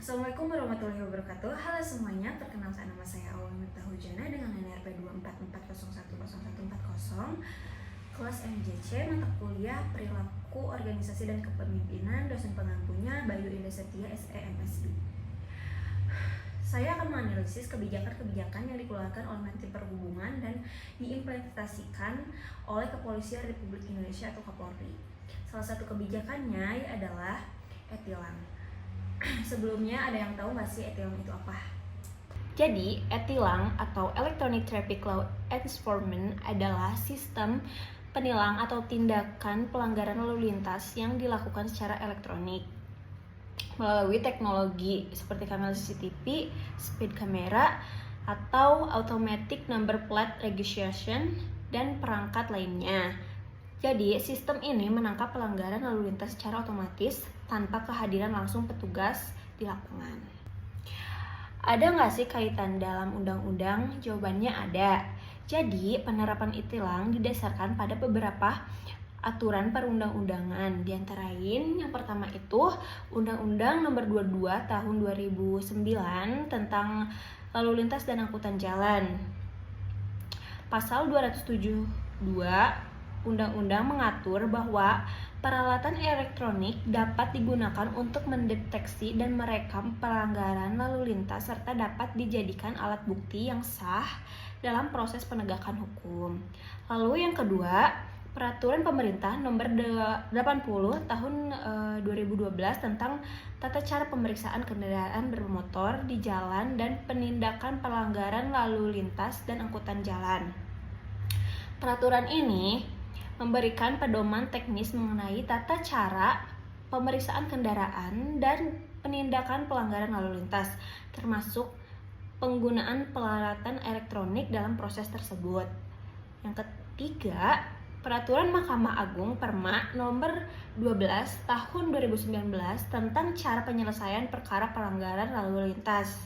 Assalamualaikum warahmatullahi wabarakatuh. Halo semuanya, perkenalkan nama saya Awan Miftahujana dengan NRP 244010140, kelas MJC, mata kuliah Perilaku Organisasi dan Kepemimpinan, dosen pengampunya Bayu Indah Setia SEMSI. Saya akan menganalisis kebijakan-kebijakan yang dikeluarkan oleh Menteri Perhubungan dan diimplementasikan oleh Kepolisian Republik Indonesia atau Kapolri. Salah satu kebijakannya adalah e-tilang. Sebelumnya ada yang tahu nggak sih e-tilang itu apa? Jadi, e-tilang atau Electronic Traffic Law Enforcement adalah sistem penilang atau tindakan pelanggaran lalu lintas yang dilakukan secara elektronik melalui teknologi seperti kamera CCTV, speed camera, atau automatic number plate registration dan perangkat lainnya. Jadi, sistem ini menangkap pelanggaran lalu lintas secara otomatis tanpa kehadiran langsung petugas di lapangan. Ada nggak sih kaitan dalam undang-undang? Jawabannya ada. Jadi, penerapan e-tilang didasarkan pada beberapa aturan perundang-undangan. Di antara lain, yang pertama itu Undang-Undang Nomor 22 Tahun 2009 tentang Lalu Lintas dan Angkutan Jalan. Pasal 272 Undang-undang mengatur bahwa peralatan elektronik dapat digunakan untuk mendeteksi dan merekam pelanggaran lalu lintas serta dapat dijadikan alat bukti yang sah dalam proses penegakan hukum. Lalu yang kedua, Peraturan Pemerintah Nomor 80 Tahun 2012 tentang tata cara pemeriksaan kendaraan bermotor di jalan dan penindakan pelanggaran lalu lintas dan angkutan jalan. Peraturan ini memberikan pedoman teknis mengenai tata cara pemeriksaan kendaraan dan penindakan pelanggaran lalu lintas, termasuk penggunaan peralatan elektronik dalam proses tersebut. Yang ketiga, Peraturan Mahkamah Agung Perma Nomor 12 Tahun 2019 tentang cara penyelesaian perkara pelanggaran lalu lintas.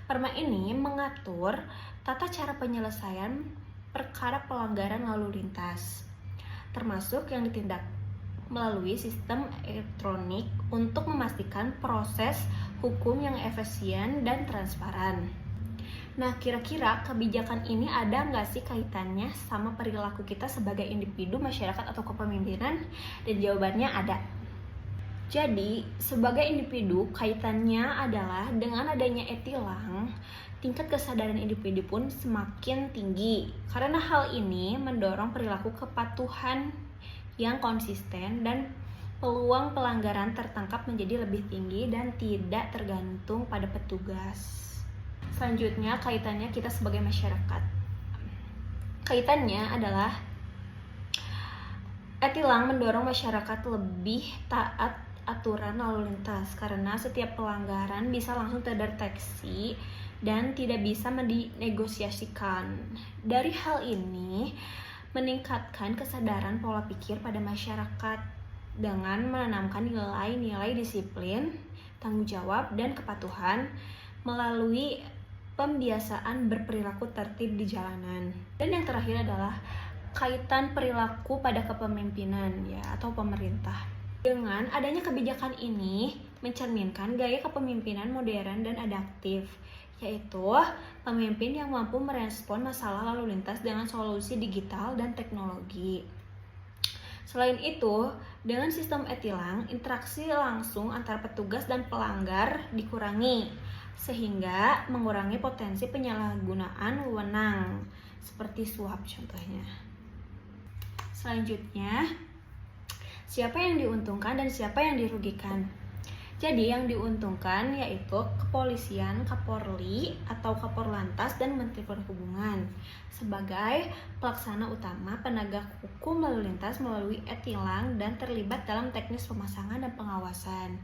Perma ini mengatur tata cara penyelesaian perkara pelanggaran lalu lintas, termasuk yang ditindak melalui sistem elektronik untuk memastikan proses hukum yang efisien dan transparan. Nah, kira-kira kebijakan ini ada nggak sih kaitannya sama perilaku kita sebagai individu, masyarakat, atau kepemimpinan? Dan jawabannya ada. Jadi, sebagai individu, kaitannya adalah dengan adanya e-tilang, tingkat kesadaran individu pun semakin tinggi. Karena hal ini mendorong perilaku kepatuhan yang konsisten dan peluang pelanggaran tertangkap menjadi lebih tinggi dan tidak tergantung pada petugas. Selanjutnya, kaitannya kita sebagai masyarakat. Kaitannya adalah e-tilang mendorong masyarakat lebih taat aturan lalu lintas karena setiap pelanggaran bisa langsung terdeteksi dan tidak bisa dinegosiasikan. Dari hal ini meningkatkan kesadaran pola pikir pada masyarakat dengan menanamkan nilai-nilai disiplin, tanggung jawab, dan kepatuhan melalui pembiasaan berperilaku tertib di jalanan. Dan yang terakhir adalah kaitan perilaku pada kepemimpinan atau pemerintah. Dengan adanya kebijakan ini mencerminkan gaya kepemimpinan modern dan adaptif, yaitu pemimpin yang mampu merespon masalah lalu lintas dengan solusi digital dan teknologi. Selain itu, dengan sistem e-tilang, interaksi langsung antara petugas dan pelanggar dikurangi, sehingga mengurangi potensi penyalahgunaan wewenang, seperti suap contohnya. Selanjutnya, siapa yang diuntungkan dan siapa yang dirugikan? Jadi yang diuntungkan yaitu kepolisian, Kapolri atau Kaporlantas dan Menteri Perhubungan sebagai pelaksana utama penegak hukum lalu lintas melalui e-tilang dan terlibat dalam teknis pemasangan dan pengawasan.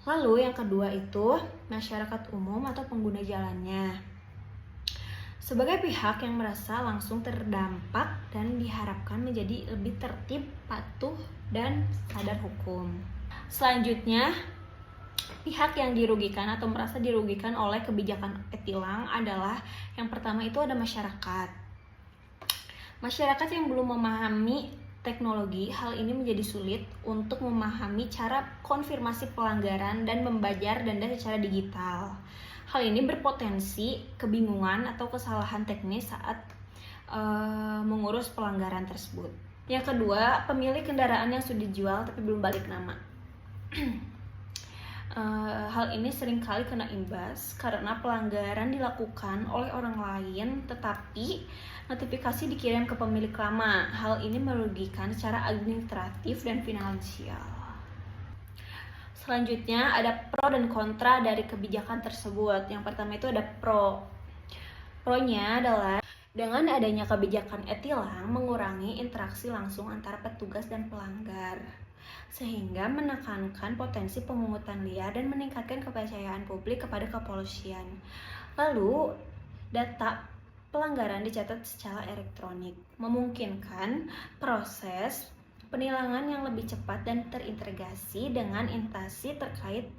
Lalu yang kedua itu masyarakat umum atau pengguna jalannya sebagai pihak yang merasa langsung terdampak dan diharapkan menjadi lebih tertib, patuh, dan sadar hukum. Selanjutnya, pihak yang dirugikan atau merasa dirugikan oleh kebijakan e-tilang adalah yang pertama itu ada masyarakat. Masyarakat yang belum memahami teknologi, hal ini menjadi sulit untuk memahami cara konfirmasi pelanggaran dan membayar denda secara digital. Hal ini berpotensi kebingungan atau kesalahan teknis saat mengurus pelanggaran tersebut. Yang kedua, pemilik kendaraan yang sudah dijual tapi belum balik nama. Hal ini seringkali kena imbas karena pelanggaran dilakukan oleh orang lain tetapi notifikasi dikirim ke pemilik lama. Hal ini merugikan secara administratif dan finansial. Selanjutnya ada pro dan kontra dari kebijakan tersebut. Yang pertama itu ada pro. Pro-nya adalah dengan adanya kebijakan e-tilang mengurangi interaksi langsung antara petugas dan pelanggar, sehingga menekankan potensi pemungutan liar dan meningkatkan kepercayaan publik kepada kepolisian. Lalu, data pelanggaran dicatat secara elektronik, memungkinkan proses penilangan yang lebih cepat dan terintegrasi dengan instansi terkait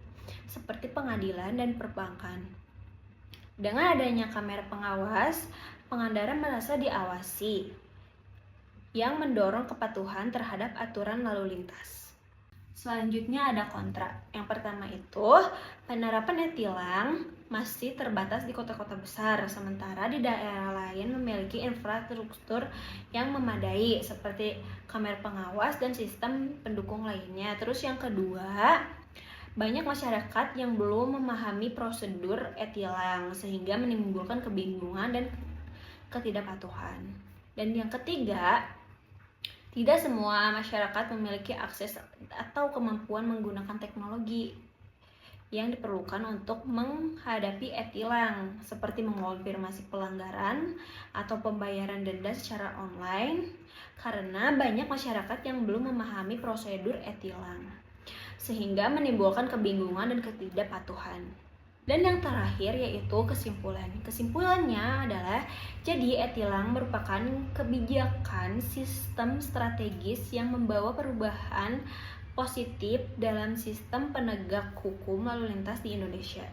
seperti pengadilan dan perbankan. Dengan adanya kamera pengawas, pengendara merasa diawasi, yang mendorong kepatuhan terhadap aturan lalu lintas. Selanjutnya ada kontra. Yang pertama itu, penerapan e-tilang masih terbatas di kota-kota besar, sementara di daerah lain memiliki infrastruktur yang memadai seperti kamera pengawas dan sistem pendukung lainnya. Terus yang kedua, banyak masyarakat yang belum memahami prosedur e-tilang sehingga menimbulkan kebingungan dan ketidakpatuhan. Dan yang ketiga, tidak semua masyarakat memiliki akses atau kemampuan menggunakan teknologi yang diperlukan untuk menghadapi e-tilang, seperti mengonfirmasi pelanggaran atau pembayaran denda secara online, karena banyak masyarakat yang belum memahami prosedur e-tilang, sehingga menimbulkan kebingungan dan ketidakpatuhan. Dan yang terakhir yaitu kesimpulan. Kesimpulannya adalah, jadi e-tilang merupakan kebijakan sistem strategis yang membawa perubahan positif dalam sistem penegak hukum lalu lintas di Indonesia.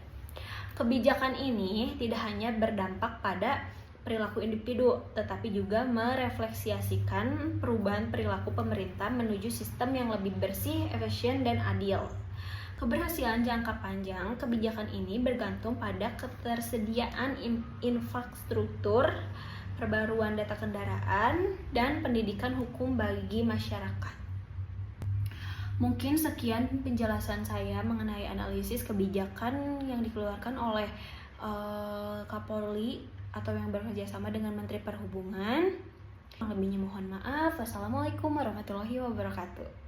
Kebijakan ini tidak hanya berdampak pada perilaku individu, tetapi juga merefleksiasikan perubahan perilaku pemerintah menuju sistem yang lebih bersih, efisien, dan adil. Keberhasilan jangka panjang kebijakan ini bergantung pada ketersediaan infrastruktur, perbaruan data kendaraan, dan pendidikan hukum bagi masyarakat. Mungkin sekian penjelasan saya mengenai analisis kebijakan yang dikeluarkan oleh Kapolri atau yang bekerja sama dengan Menteri Perhubungan. Lebihnya mohon maaf. Wassalamualaikum warahmatullahi wabarakatuh.